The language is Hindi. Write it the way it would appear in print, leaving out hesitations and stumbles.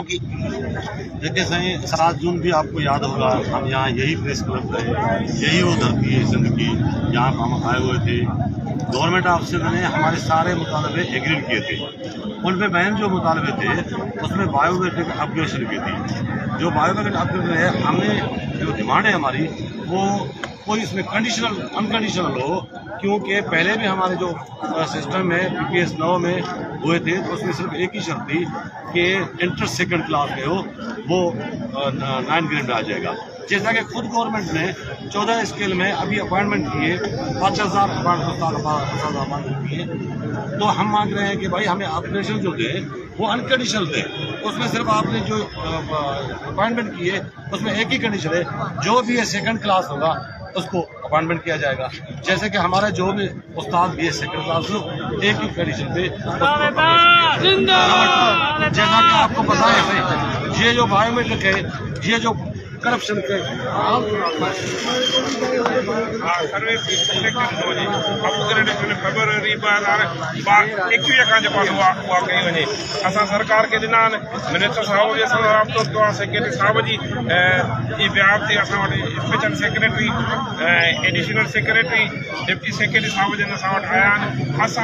बच्चों की। देखिए सही 7 जून भी आपको याद होगा, हम यहाँ यही प्रेस क्लब रहे, यही वो धरती है सिंध की, यहाँ पर हम आए हुए थे। गवर्नमेंट ऑफिसर ने हमारे सारे मुतालबे एग्रीड किए थे। उनमें बहन जो मुतालबे थे उसमें बायोमेट्रिक अपग्रेडेशन की थी। जो बायोमेट्रिक अपग्रेडेशन है, हमने जो डिमांड है हमारी वो कोई इसमें कंडीशनल अनकंडीशनल हो, क्योंकि पहले भी हमारे जो सिस्टम में PPS 9 में हुए थे तो उसमें सिर्फ एक ही शर्त थी कि इंटर सेकंड क्लास में हो, वो 9 ग्रेड में आ जाएगा। जैसा कि खुद गवर्नमेंट ने 14 स्केल में अभी अपॉइंटमेंट किए, 5,000 अपॉइंटमेंट किए, तो हम मांग रहे हैं कि भाई हमें ऑपरेशन जो थे वो अनकंडीशनल थे। उसमें सिर्फ आपने जो अपॉइंटमेंट किए उसमें एक ही कंडीशन है, जो भी ये सेकंड क्लास होगा उसको अपॉइंटमेंट किया जाएगा। जैसे कि हमारे जो भी उस्ताद भी है सेकंड क्लास में, एक ही कंडीशन पे। जैसा कि आपको पता है भाई, ये जो बायोमेट्रिक है, ये जो करप्शन के फरवरी 2021 खां जेको उहा कई वञे। असां सरकार खे ॾिना आहिनि, मिनिस्टर साहिब जे सां राब्तो कयो आहे, सेक्रेटरी साहिब जी वियाप ते असां वटि special secretary, additional secretary, deputy secretary Sahib जन असां वटि आया आहिनि। असां